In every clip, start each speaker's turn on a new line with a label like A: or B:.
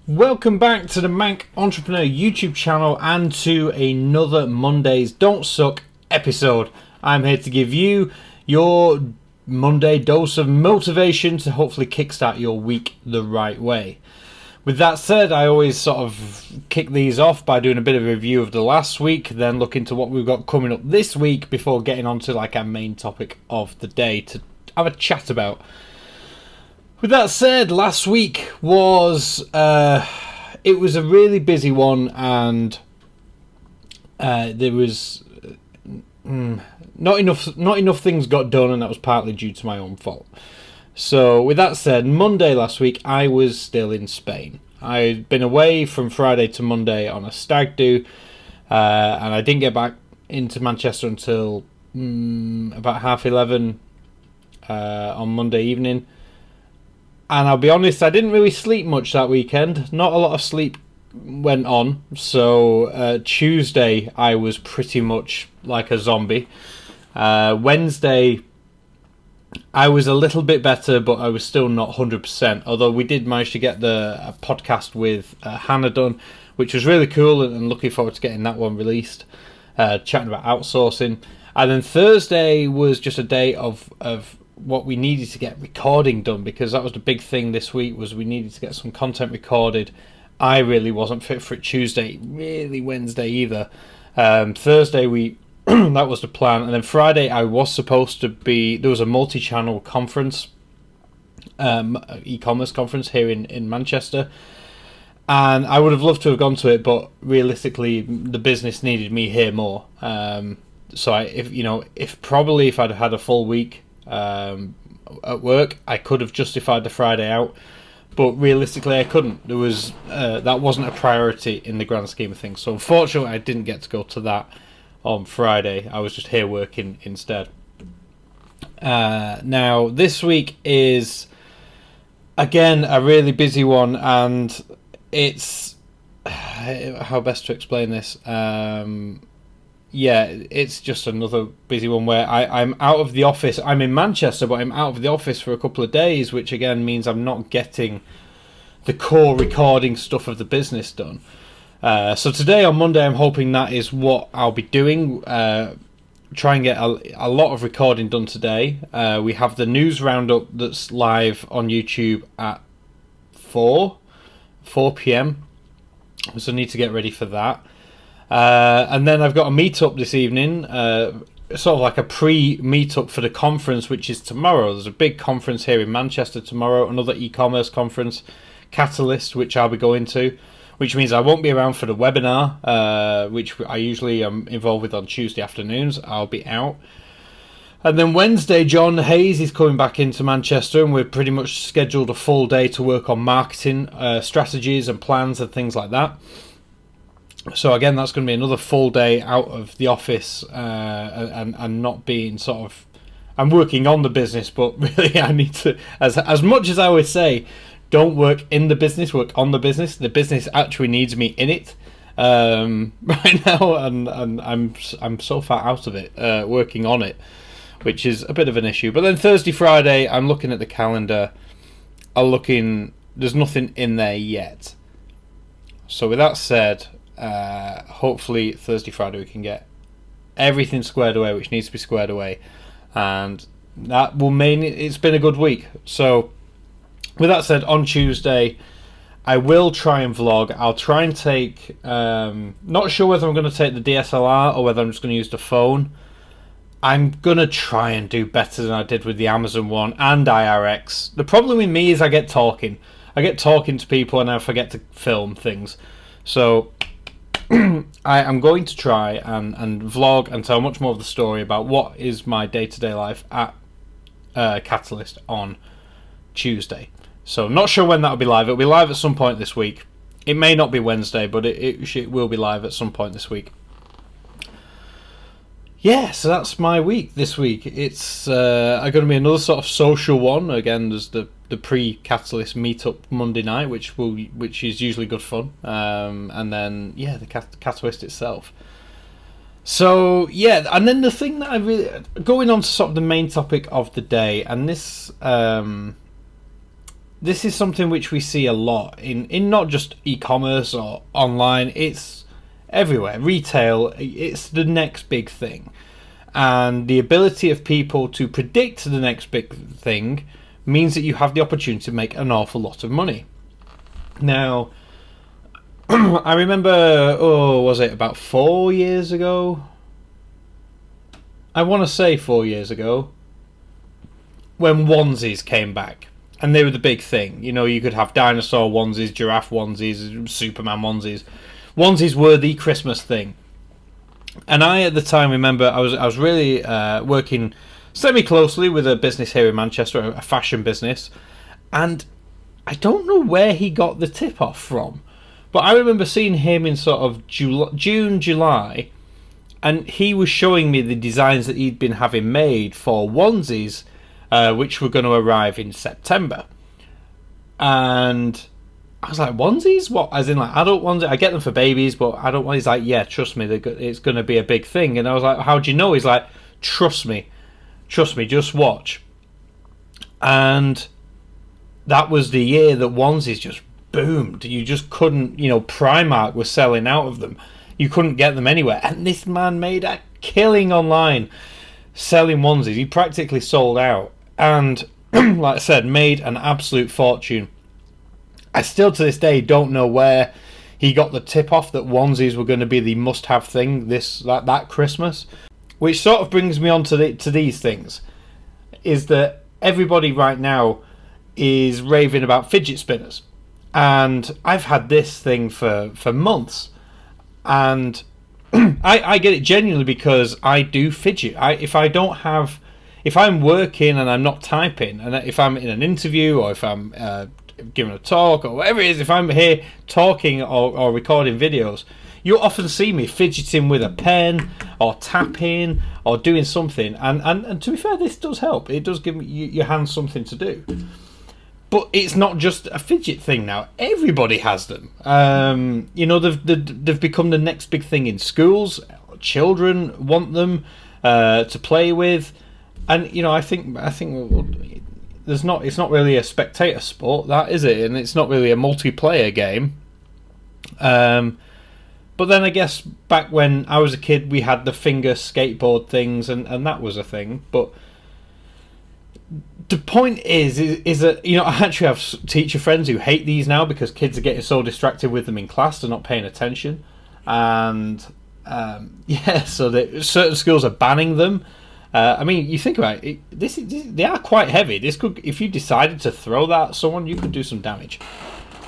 A: Welcome back to the Manc Entrepreneur YouTube channel and to another Mondays Don't Suck episode. I'm here to give you your Monday dose of motivation to hopefully kickstart your week the right way. With that said, I always sort of kick these off by doing a bit of a review of the last week, then look into what we've got coming up this week before getting on to like our main topic of the day to have a chat about. With that said, last week was it was a really busy one, and there was not enough things got done, and that was partly due to my own fault. So with that said, Monday last week I was still in Spain. I'd been away from Friday to Monday on a stag do, and I didn't get back into Manchester until about 11:30 on Monday evening. And I'll be honest, I didn't really sleep much that weekend. Not a lot of sleep went on. So Tuesday, I was pretty much like a zombie. Wednesday, I was a little bit better, but I was still not 100%. Although we did manage to get a podcast with Hannah done, which was really cool, and looking forward to getting that one released. Chatting about outsourcing. And then Thursday was just a day of what we needed to get recording done, because that was the big thing this week, was we needed to get some content recorded. I really wasn't fit for it Tuesday, really Wednesday either. Thursday we that was the plan, and then Friday I was supposed to be, there was a multi-channel conference, e-commerce conference here in Manchester, and I would have loved to have gone to it, but realistically the business needed me here more. So if I'd had a full week at work, I could have justified the Friday out, but realistically I couldn't. There was that wasn't a priority in the grand scheme of things. So unfortunately I didn't get to go to that on Friday. I was just here working instead. Now this week is again a really busy one, and it's how best to explain this. Yeah, it's just another busy one where I'm out of the office. I'm in Manchester, but I'm out of the office for a couple of days, which again means I'm not getting the core recording stuff of the business done. So today, on Monday, I'm hoping that is what I'll be doing. Try and get a lot of recording done today. We have the news roundup that's live on YouTube at 4 p.m. So I need to get ready for that. And then I've got a meetup this evening, sort of like a pre-meetup for the conference, which is tomorrow. There's a big conference here in Manchester tomorrow, another e-commerce conference, Catalyst, which I'll be going to, which means I won't be around for the webinar, which I usually am involved with on Tuesday afternoons. I'll be out. And then Wednesday, John Hayes is coming back into Manchester, and we're pretty much scheduled a full day to work on marketing strategies and plans and things like that. So again, that's going to be another full day out of the office, and not being sort of, I'm working on the business, but really I need to, as much as I always say, don't work in the business, work on the business. The business actually needs me in it right now, and I'm so far out of it, working on it, which is a bit of an issue. But then Thursday, Friday, I'm looking at the calendar. There's nothing in there yet. So with that said, hopefully Thursday, Friday we can get everything squared away which needs to be squared away, and that will mean it's been a good week. So with that said, on Tuesday I will try and vlog. I'll try and take, not sure whether I'm going to take the DSLR or whether I'm just going to use the phone. I'm going to try and do better than I did with the Amazon one and IRX. The problem with me is I get talking to people and I forget to film things. So I am going to try and vlog and tell much more of the story about what is my day-to-day life at Catalyst on Tuesday. So not sure when that'll be live. It'll be live at some point this week. It may not be Wednesday, but it will be live at some point this week. Yeah, so that's my week this week. It's going to be another sort of social one. Again, there's the pre-Catalyst meetup Monday night, which is usually good fun. And then the Catalyst itself. So yeah, and then the thing that I really, going on to sort of the main topic of the day, and this this is something which we see a lot in not just e-commerce or online, it's everywhere. Retail, it's the next big thing. And the ability of people to predict the next big thing means that you have the opportunity to make an awful lot of money. Now, I remember, was it about 4 years ago? I want to say 4 years ago, when onesies came back. And they were the big thing. You know, you could have dinosaur onesies, giraffe onesies, Superman onesies. Onesies were the Christmas thing. And I, at the time, remember I was really working semi-closely with a business here in Manchester, a fashion business. And I don't know where he got the tip-off from. But I remember seeing him in sort of June, July. And he was showing me the designs that he'd been having made for onesies, which were going to arrive in September. And I was like, onesies? What? As in, like, adult onesies? I get them for babies, but adult ones? He's like, yeah, trust me, it's going to be a big thing. And I was like, how do you know? He's like, trust me, just watch. And that was the year that onesies just boomed. You just couldn't, Primark was selling out of them. You couldn't get them anywhere. And this man made a killing online selling onesies. He practically sold out. And, like I said, made an absolute fortune. I still, to this day, don't know where he got the tip-off that onesies were going to be the must-have thing that Christmas. Which sort of brings me on to these things. Is that everybody right now is raving about fidget spinners. And I've had this thing for months. And I get it genuinely because I do fidget. If I'm working and I'm not typing, and if I'm in an interview or if I'm giving a talk or whatever it is, if I'm here talking or recording videos, you'll often see me fidgeting with a pen or tapping or doing something. And to be fair, this does help. It does give your hands something to do. But it's not just a fidget thing now. Everybody has them. They've become the next big thing in schools. Children want them to play with, and I think it's not really a spectator sport, that is it, and it's not really a multiplayer game. But then I guess back when I was a kid, we had the finger skateboard things, and that was a thing. But the point is that I actually have teacher friends who hate these now because kids are getting so distracted with them in class, they're not paying attention, and so certain schools are banning them. I mean, you think about it, they are quite heavy. This could, if you decided to throw that at someone, you could do some damage.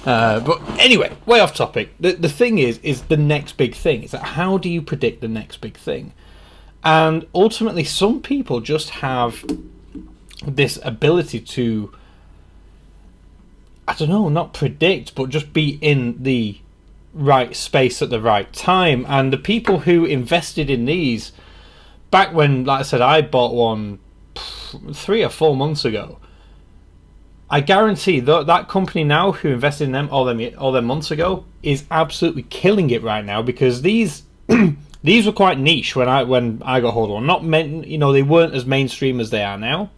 A: But anyway, way off topic. The thing is the next big thing. Is that how do you predict the next big thing? And ultimately, some people just have this ability to, I don't know, not predict, but just be in the right space at the right time. And the people who invested in these back when, like I said, I bought one 3 or 4 months ago, I guarantee that company now who invested in them all them months ago is absolutely killing it right now, because these these were quite niche when I got hold of them. Not meant, they weren't as mainstream as they are now.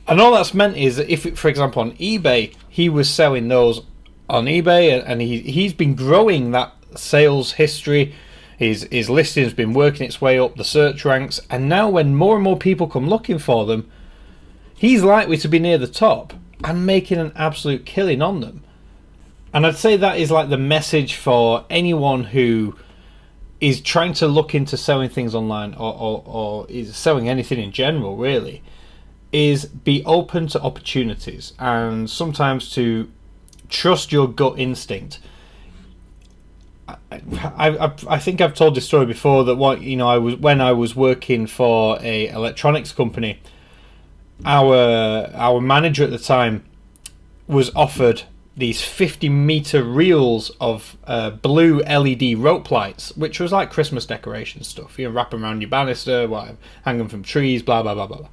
A: And all that's meant is that if, for example, on eBay, he was selling those on eBay, and he's been growing that sales history. His listing's been working its way up the search ranks, and now when more and more people come looking for them, he's likely to be near the top and making an absolute killing on them. And I'd say that is like the message for anyone who is trying to look into selling things online, or is selling anything in general, really, is be open to opportunities, and sometimes to trust your gut instinct. I think I've told this story before, that when I was working for a electronics company, our manager at the time was offered these 50-meter reels of blue LED rope lights, which was like Christmas decoration stuff. Wrap them around your banister, hang them from trees, blah blah blah blah.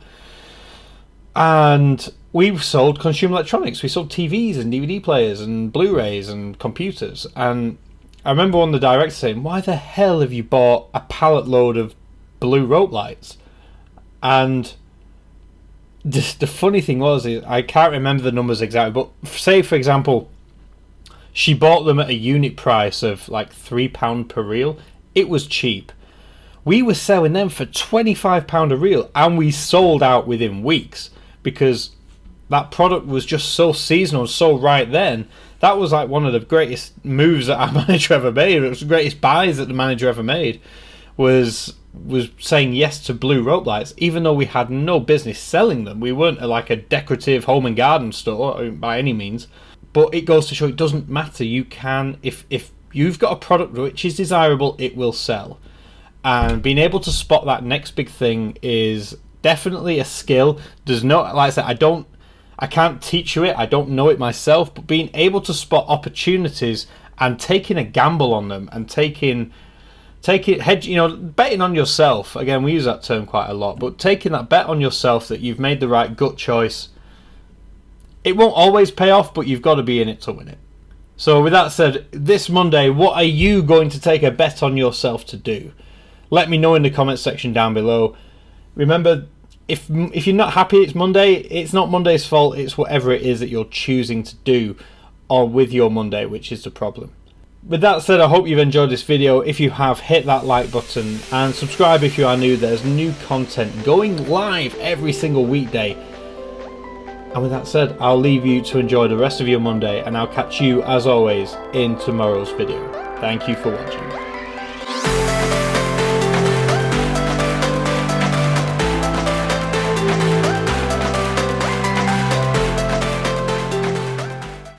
A: And we sold consumer electronics. We sold TVs and DVD players and Blu-rays and computers. And I remember one of the directors saying, "Why the hell have you bought a pallet load of blue rope lights?" And the funny thing was, is I can't remember the numbers exactly, but say for example, she bought them at a unit price of like £3 per reel. It was cheap. We were selling them for £25 a reel, and we sold out within weeks because that product was just so seasonal, so right then. That was like one of the greatest moves that our manager ever made. It was the greatest buys that the manager ever made. Was saying yes to blue rope lights, even though we had no business selling them. We weren't like a decorative home and garden store by any means. But it goes to show it doesn't matter. You can, if you've got a product which is desirable, it will sell. And being able to spot that next big thing is definitely a skill. There's no, like I said, I can't teach you it. I don't know it myself. But being able to spot opportunities and taking a gamble on them and betting on yourself. Again, we use that term quite a lot, but taking that bet on yourself that you've made the right gut choice. It won't always pay off, but you've got to be in it to win it. So with that said, this Monday, what are you going to take a bet on yourself to do? Let me know in the comment section down below. Remember, if you're not happy it's Monday, it's not Monday's fault. It's whatever it is that you're choosing to do or with your Monday, which is the problem. With that said, I hope you've enjoyed this video. If you have, hit that like button and subscribe if you are new. There's new content going live every single weekday. And with that said, I'll leave you to enjoy the rest of your Monday, and I'll catch you as always in tomorrow's video. Thank you for watching.